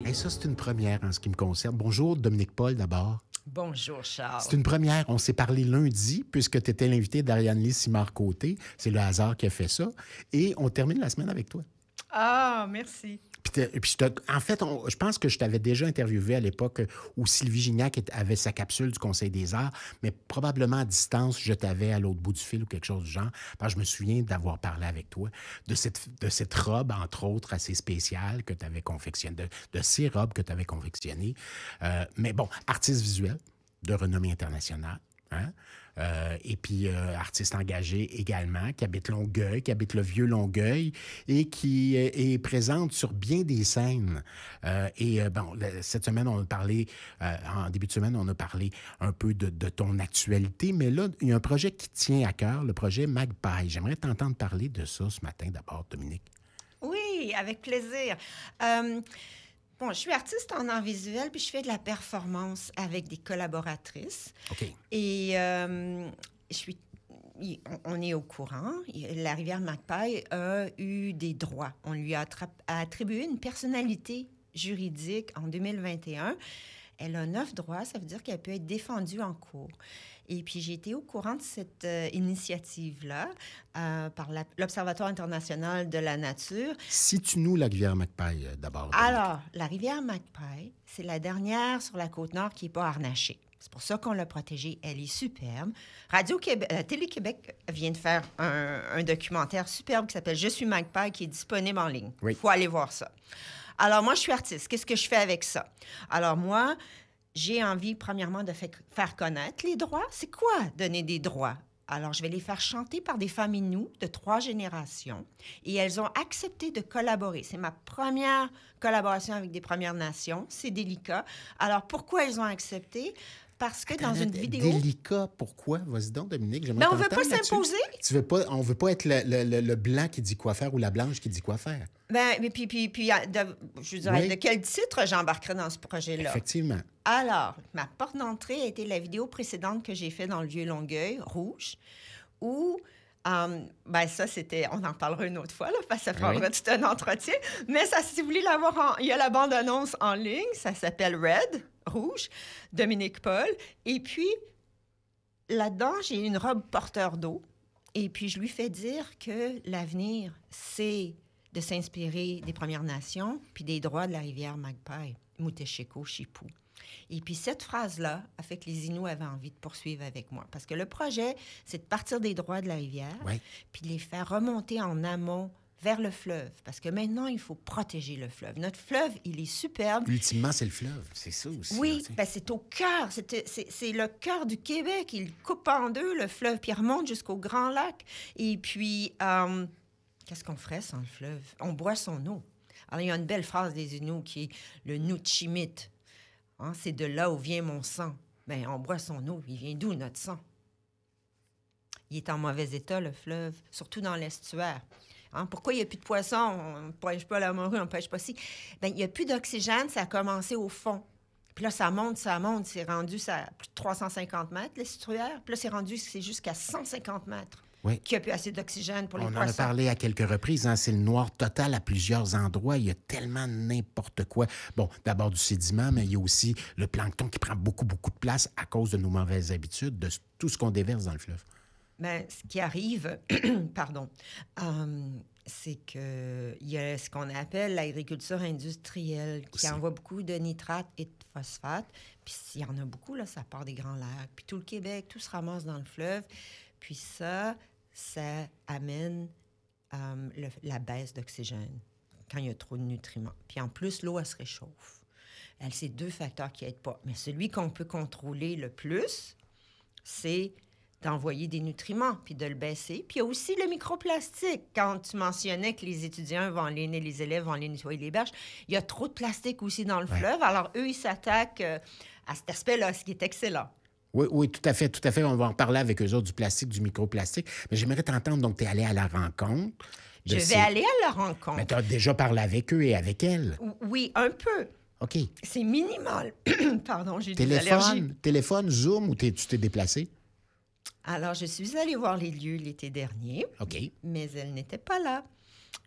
Et ça, c'est une première en ce qui me concerne. Bonjour, Dominique Paul, d'abord. Bonjour, Charles. C'est une première. On s'est parlé lundi, puisque tu étais l'invité d'Ariane-Lise Simard-Côté. C'est le hasard qui a fait ça. Et on termine la semaine avec toi. Ah, merci. En fait, je pense que je t'avais déjà interviewé à l'époque où Sylvie Gignac avait sa capsule du Conseil des arts, mais probablement à distance, je t'avais à l'autre bout du fil ou quelque chose du genre. Parce que je me souviens d'avoir parlé avec toi de cette robe, entre autres, assez spéciale que tu avais confectionnée, de ces robes que tu avais confectionnées. Mais bon, artiste visuel de renommée internationale. Hein? Et puis, artiste engagé également, qui habite Longueuil, qui habite le vieux Longueuil et qui est présente sur bien des scènes. Cette semaine, on a parlé, en début de semaine, on a parlé un peu de ton actualité, mais là, il y a un projet qui tient à cœur, le projet Magpie. J'aimerais t'entendre parler de ça ce matin d'abord, Dominique. Oui, avec plaisir. Bon, je suis artiste en art visuel, puis je fais de la performance avec des collaboratrices. OK. Et on est au courant. La rivière Magpie a eu des droits. On lui a attribué une personnalité juridique en 2021. Elle a 9 droits, ça veut dire qu'elle peut être défendue en cours. Et puis, j'ai été au courant de cette initiative-là par l'Observatoire international de la nature. Situe-nous la rivière Magpie, d'abord. Alors, la rivière Magpie, c'est la dernière sur la Côte-Nord qui n'est pas harnachée. C'est pour ça qu'on l'a protégée. Elle est superbe. Télé-Québec vient de faire un documentaire superbe qui s'appelle « Je suis Magpie » qui est disponible en ligne. Il faut aller voir ça. Alors, moi, je suis artiste. Qu'est-ce que je fais avec ça? Alors, moi, j'ai envie, premièrement, de faire connaître les droits. C'est quoi donner des droits? Alors, je vais les faire chanter par des familles nous de 3 générations. Et elles ont accepté de collaborer. C'est ma première collaboration avec des Premières Nations. C'est délicat. Alors, pourquoi elles ont accepté? Parce que dans une vidéo... Délicat, pourquoi? Vas-y donc, Dominique. Mais on ne veut pas s'imposer. On ne veut pas être le blanc qui dit quoi faire ou la blanche qui dit quoi faire. Bien, je dirais, de quel titre j'embarquerai dans ce projet-là? Effectivement. Alors, ma porte d'entrée a été la vidéo précédente que j'ai faite dans le vieux Longueuil, Rouge, où... ça, c'était... On en parlera une autre fois, là, parce que ça prendra tout un entretien. Mais ça, si vous voulez l'avoir, il y a la bande-annonce en ligne. Ça s'appelle Red, Rouge, Dominique Paul. Et puis, là-dedans, j'ai une robe porteur d'eau. Et puis, je lui fais dire que l'avenir, c'est de s'inspirer des Premières Nations puis des droits de la rivière Magpie, Mutesheko, Chipou. Et puis, cette phrase-là a fait que les Inuits avaient envie de poursuivre avec moi. Parce que le projet, c'est de partir des droits de la rivière, puis de les faire remonter en amont vers le fleuve. Parce que maintenant, il faut protéger le fleuve. Notre fleuve, il est superbe. Ultimement, c'est le fleuve. C'est ça aussi. Oui, c'est au cœur. C'est le cœur du Québec. Il coupe en deux, le fleuve, puis il remonte jusqu'au Grand Lac. Et puis, qu'est-ce qu'on ferait sans le fleuve? On boit son eau. Alors, il y a une belle phrase des Inuits qui est le « Nutchimit ». Hein, c'est de là où vient mon sang. Bien, on boit son eau. Il vient d'où, notre sang? Il est en mauvais état, le fleuve, surtout dans l'estuaire. Hein, pourquoi il n'y a plus de poissons? On ne pêche pas à la morue, on ne pêche pas ci. Bien, il n'y a plus d'oxygène, ça a commencé au fond. Puis là, ça monte, c'est rendu à plus de 350 mètres, l'estuaire. Puis là, c'est jusqu'à 150 mètres. Oui. Qu'il n'y a plus assez d'oxygène pour les poissons. On en a parlé à quelques reprises. Hein, c'est le noir total à plusieurs endroits. Il y a tellement n'importe quoi. Bon, d'abord du sédiment, mais il y a aussi le plancton qui prend beaucoup, beaucoup de place à cause de nos mauvaises habitudes, de tout ce qu'on déverse dans le fleuve. Bien, ce qui arrive, pardon, c'est qu'il y a ce qu'on appelle l'agriculture industrielle qui envoie beaucoup de nitrates et de phosphate. Puis s'il y en a beaucoup, là, ça part des Grands Lacs. Puis tout le Québec, tout se ramasse dans le fleuve. Puis ça amène la baisse d'oxygène quand il y a trop de nutriments. Puis en plus, l'eau, elle se réchauffe. C'est 2 facteurs qui n'aident pas. Mais celui qu'on peut contrôler le plus, c'est d'envoyer des nutriments puis de le baisser. Puis il y a aussi le microplastique. Quand tu mentionnais que les étudiants vont aller, les élèves vont aller nettoyer les berges, il y a trop de plastique aussi dans le fleuve. Alors eux, ils s'attaquent à cet aspect-là, ce qui est excellent. Oui, tout à fait, tout à fait. On va en parler avec eux autres du plastique, du microplastique. Mais j'aimerais t'entendre, donc tu es allé à la rencontre. Je vais aller à la rencontre. Mais tu as déjà parlé avec eux et avec elles. Oui, un peu. OK. C'est minimal. Pardon, j'ai des allergies. Téléphone, Zoom ou tu t'es déplacé? Alors, je suis allée voir les lieux l'été dernier. OK. Mais elles n'étaient pas là.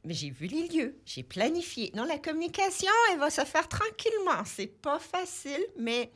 Mais j'ai vu les lieux, j'ai planifié. Non, la communication, elle va se faire tranquillement. C'est pas facile, mais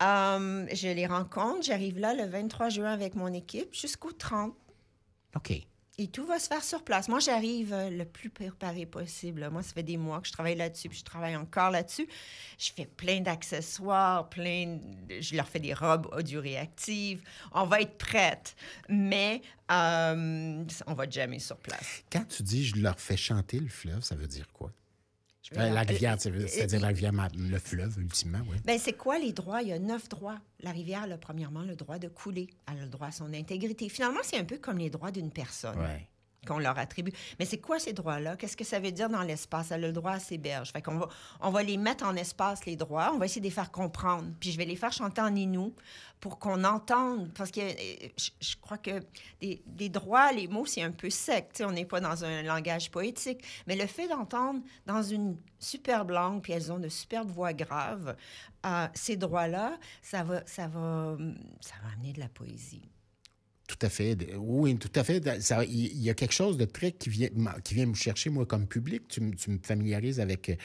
je les rencontre. J'arrive là le 23 juin avec mon équipe jusqu'au 30. OK. Et tout va se faire sur place. Moi, j'arrive le plus préparé possible. Moi, ça fait des mois que je travaille là-dessus, puis je travaille encore là-dessus. Je fais plein d'accessoires, je leur fais des robes audio-réactives. On va être prête, mais on va jammer sur place. Quand tu dis « je leur fais chanter le fleuve », ça veut dire quoi? La rivière, c'est-à-dire la rivière, le fleuve, ultimement, oui. Bien, c'est quoi les droits? Il y a 9 droits. La rivière a, premièrement, le droit de couler. Elle a le droit à son intégrité. Finalement, c'est un peu comme les droits d'une personne. Ouais. Qu'on leur attribue. Mais c'est quoi ces droits-là? Qu'est-ce que ça veut dire dans l'espace? Elle a le droit à ses berges. Fait qu'on on va les mettre en espace, les droits. On va essayer de les faire comprendre. Puis je vais les faire chanter en inou pour qu'on entende. Parce que je crois que des droits, les mots, c'est un peu sec. T'sais, on n'est pas dans un langage poétique. Mais le fait d'entendre dans une superbe langue, puis elles ont de superbes voix graves, ces droits-là, ça va amener de la poésie. Tout à fait. Oui, tout à fait. Il y a quelque chose de très qui vient me chercher, moi, comme public. Tu me familiarises avec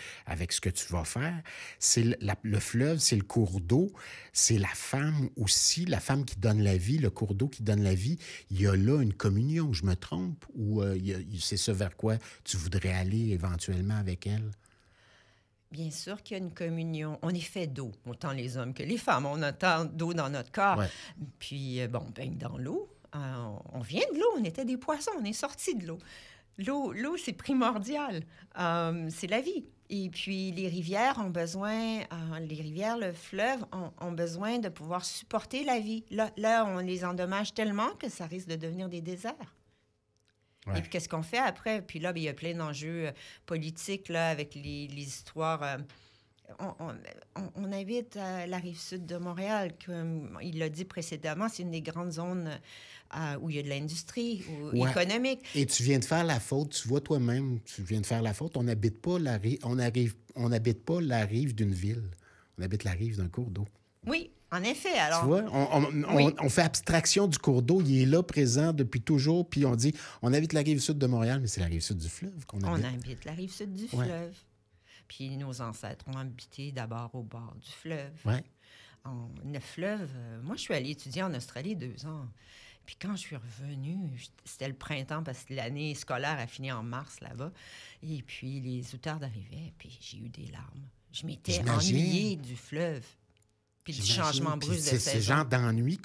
ce que tu vas faire. C'est le fleuve, c'est le cours d'eau. C'est la femme aussi, la femme qui donne la vie, le cours d'eau qui donne la vie. Il y a là une communion, je me trompe? Ou c'est ce vers quoi tu voudrais aller éventuellement avec elle? Bien sûr qu'il y a une communion. On est fait d'eau, autant les hommes que les femmes. On a tant d'eau dans notre corps. Ouais. Puis, on baigne dans l'eau. On vient de l'eau. On était des poissons. On est sortis de l'eau. L'eau, c'est primordial. C'est la vie. Et puis, les rivières ont besoin, le fleuve ont besoin de pouvoir supporter la vie. Là, on les endommage tellement que ça risque de devenir des déserts. Ouais. Et puis, qu'est-ce qu'on fait après? Puis là, bien, il y a plein d'enjeux politiques là, avec les histoires. On habite à la Rive-Sud de Montréal. Comme il l'a dit précédemment, c'est une des grandes zones où il y a de l'industrie économique. Et tu viens de faire la faute. Tu vois toi-même, tu viens de faire la faute. On n'habite pas on n'habite pas la rive d'une ville. On habite la rive d'un cours d'eau. Oui. En effet, alors... Tu vois, on fait abstraction du cours d'eau. Il est là, présent depuis toujours. Puis on dit, on habite la rive sud de Montréal, mais c'est la rive sud du fleuve qu'on habite. On habite la rive sud du fleuve. Puis nos ancêtres ont habité d'abord au bord du fleuve. Ouais. Le fleuve... moi, je suis allée étudier en Australie 2 ans. Puis quand je suis revenue, c'était le printemps parce que l'année scolaire a fini en mars là-bas. Et puis les outardes arrivaient, puis j'ai eu des larmes. Je m'étais ennuyée du fleuve. Puis du changement brusque de saison. C'est ce genre d'ennui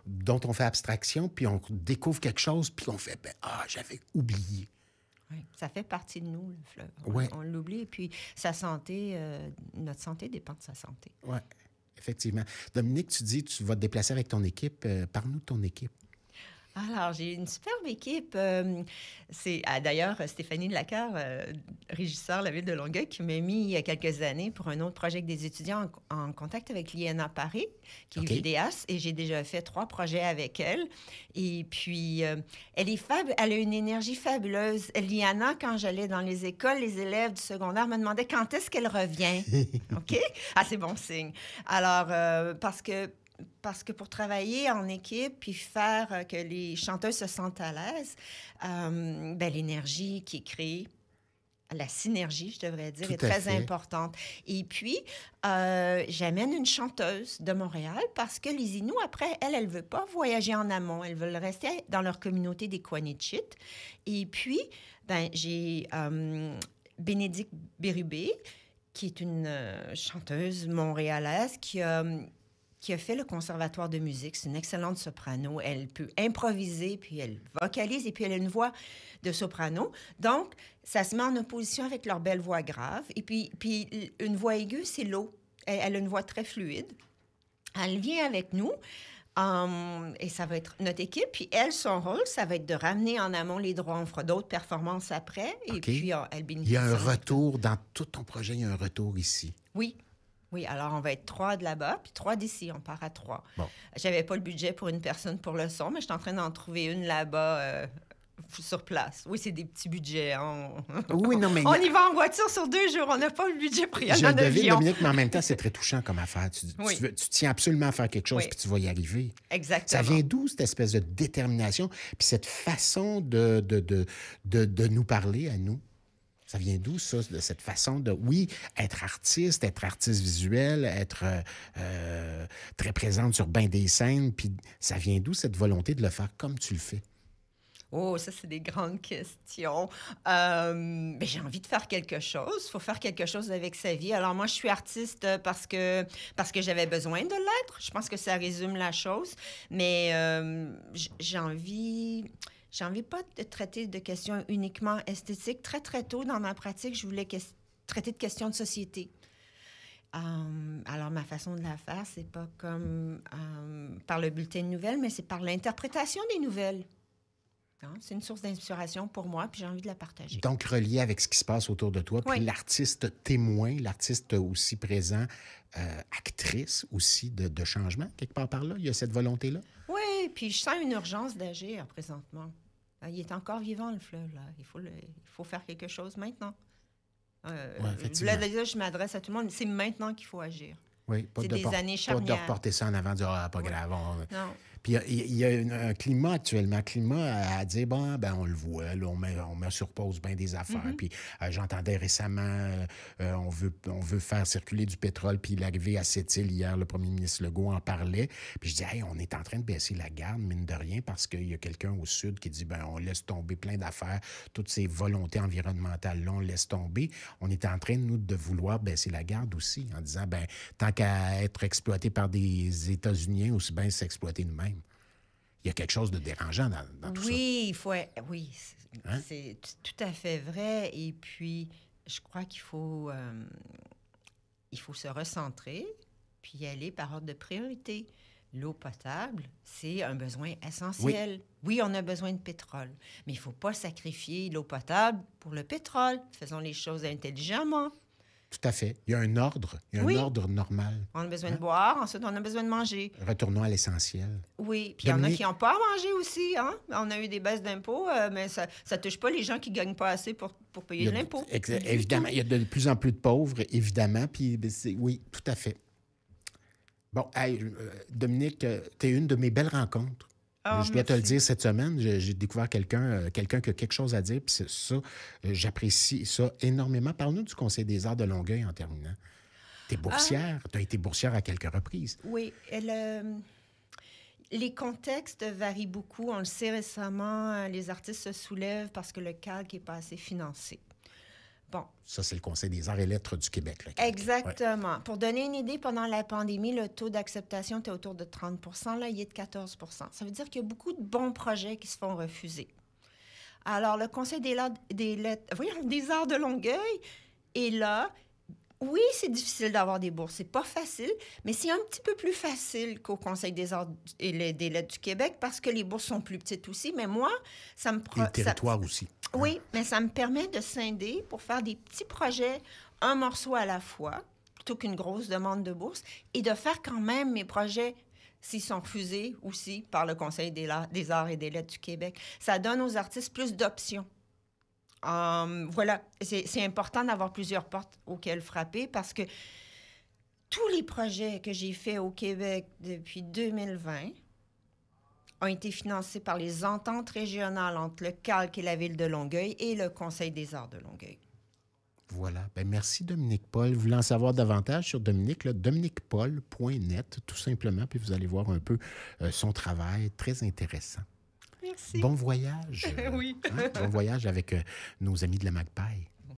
dont on fait abstraction, puis on découvre quelque chose, puis on fait j'avais oublié. Oui, ça fait partie de nous, le fleuve. Ouais. On l'oublie, puis sa santé, notre santé dépend de sa santé. Oui, effectivement. Dominique, tu dis que tu vas te déplacer avec ton équipe. Parle-nous de ton équipe. Alors, j'ai une superbe équipe. C'est d'ailleurs Stéphanie Lacar, régisseur de la Ville de Longueuil, qui m'a mis il y a quelques années pour un autre projet avec des étudiants en contact avec l'INA Paris, qui est vidéaste, et j'ai déjà fait 3 projets avec elle. Et puis, elle est elle a une énergie fabuleuse. L'INA, quand j'allais dans les écoles, les élèves du secondaire me demandaient quand est-ce qu'elle revient. OK? Ah, c'est bon signe. Alors, parce que pour travailler en équipe puis faire que les chanteuses se sentent à l'aise, l'énergie qui est créée, la synergie, je devrais dire, est très importante. Et puis, j'amène une chanteuse de Montréal parce que les Inuits, après, elle ne veut pas voyager en amont. Elles veulent rester dans leur communauté des Kwanechit. Et puis, j'ai Bénédicte Bérubé, qui est une chanteuse montréalaise qui a fait le conservatoire de musique. C'est une excellente soprano. Elle peut improviser, puis elle vocalise, et puis elle a une voix de soprano. Donc, ça se met en opposition avec leur belle voix grave. Et puis une voix aiguë, c'est l'eau. Elle a une voix très fluide. Elle vient avec nous, et ça va être notre équipe. Puis elle, son rôle, ça va être de ramener en amont les droits. On fera d'autres performances après. Et puis, elle bénéficie. Il y a un retour dans tout ton projet. Il y a un retour ici. Oui. Oui, alors on va être 3 de là-bas, puis 3 d'ici. On part à 3. Bon. J'avais pas le budget pour une personne pour le son, mais je suis en train d'en trouver une là-bas sur place. Oui, c'est des petits budgets. Hein. Oui, non, mais... On y va en voiture sur 2 jours. On n'a pas le budget pour y aller en Je le devine, avion. Dominique, mais en même temps, c'est très touchant comme affaire. Tu tiens absolument à faire quelque chose, puis tu vas y arriver. Exactement. Ça vient d'où, cette espèce de détermination, puis cette façon de nous parler à nous? Ça vient d'où, ça, de cette façon de, oui, être artiste visuel, être très présente sur bien des scènes, puis ça vient d'où, cette volonté de le faire comme tu le fais? Oh, ça, c'est des grandes questions. Mais j'ai envie de faire quelque chose. Il faut faire quelque chose avec sa vie. Alors, moi, je suis artiste parce que j'avais besoin de l'être. Je pense que ça résume la chose. Mais j'ai envie pas de traiter de questions uniquement esthétiques. Très, très tôt dans ma pratique, je voulais traiter de questions de société. Alors, ma façon de la faire, c'est pas comme par le bulletin de nouvelles, mais c'est par l'interprétation des nouvelles. C'est une source d'inspiration pour moi, puis j'ai envie de la partager. Donc, relié avec ce qui se passe autour de toi, puis l'artiste témoin, l'artiste aussi présent, actrice aussi de changement, quelque part par là, il y a cette volonté-là? Oui, puis je sens une urgence d'agir présentement. Il est encore vivant, le fleuve, là. Il faut faire quelque chose maintenant. Effectivement. Là, je m'adresse à tout le monde, c'est maintenant qu'il faut agir. Oui, c'est des années charnières. Pas de reporter ça en avant, de dire « Ah, pas grave. » Non. Puis il y a un climat actuellement, à dire, bon, ben on le voit, là, on met sur pause bien des affaires. Puis j'entendais récemment, on veut faire circuler du pétrole, puis l'arrivée à cette île hier, le premier ministre Legault en parlait. Puis je dis, hey, on est en train de baisser la garde, mine de rien, parce qu'il y a quelqu'un au sud qui dit, ben on laisse tomber plein d'affaires, toutes ces volontés environnementales-là, on laisse tomber. On est en train, nous, de vouloir baisser la garde aussi, en disant, ben tant qu'à être exploité par des États-Unis, aussi bien s'exploiter nous-mêmes. Il y a quelque chose de dérangeant dans tout ça. Oui, c'est tout à fait vrai. Et puis, je crois qu'il faut se recentrer, puis y aller par ordre de priorité. L'eau potable, c'est un besoin essentiel. Oui, on a besoin de pétrole, mais il ne faut pas sacrifier l'eau potable pour le pétrole. Faisons les choses intelligemment. Tout à fait. Il y a un ordre. Il y a un ordre normal. On a besoin de boire, ensuite on a besoin de manger. Retournons à l'essentiel. Oui, puis il y en a qui n'ont pas à manger aussi. Hein? On a eu des baisses d'impôts, mais ça ne touche pas les gens qui ne gagnent pas assez pour payer de l'impôt. Évidemment, il y a de plus en plus de pauvres, évidemment. Puis oui, tout à fait. Bon, hey, Dominique, tu es une de mes belles rencontres. Je dois te le dire, cette semaine, j'ai découvert quelqu'un qui a quelque chose à dire, puis c'est ça, j'apprécie ça énormément. Parle-nous du Conseil des arts de Longueuil en terminant. Tu es boursière, tu as été boursière à quelques reprises. Oui, les contextes varient beaucoup. On le sait récemment, les artistes se soulèvent parce que le CALQ n'est pas assez financé. Bon. Ça, c'est le Conseil des arts et lettres du Québec. Là, exactement. Ouais. Pour donner une idée, pendant la pandémie, le taux d'acceptation était autour de 30 %. Là, il est de 14 %. Ça veut dire qu'il y a beaucoup de bons projets qui se font refuser. Alors, le Conseil des arts de Longueuil est là. Oui, c'est difficile d'avoir des bourses. C'est pas facile, mais c'est un petit peu plus facile qu'au Conseil des arts et des lettres du Québec parce que les bourses sont plus petites aussi. Mais moi, ça me... Et le territoire aussi. Oui, mais ça me permet de scinder pour faire des petits projets, un morceau à la fois, plutôt qu'une grosse demande de bourse, et de faire quand même mes projets, s'ils sont refusés aussi par le Conseil des arts et des lettres du Québec. Ça donne aux artistes plus d'options. Voilà, c'est important d'avoir plusieurs portes auxquelles frapper parce que tous les projets que j'ai faits au Québec depuis 2020 ont été financés par les ententes régionales entre le CALQ et la Ville de Longueuil et le Conseil des arts de Longueuil. Voilà. Bien, merci, Dominique Paul. Vous voulez en savoir davantage sur Dominique, dominiquepaul.net, tout simplement, puis vous allez voir un peu son travail, très intéressant. Merci. Bon voyage. Oui. Bon voyage avec nos amis de la Magpie.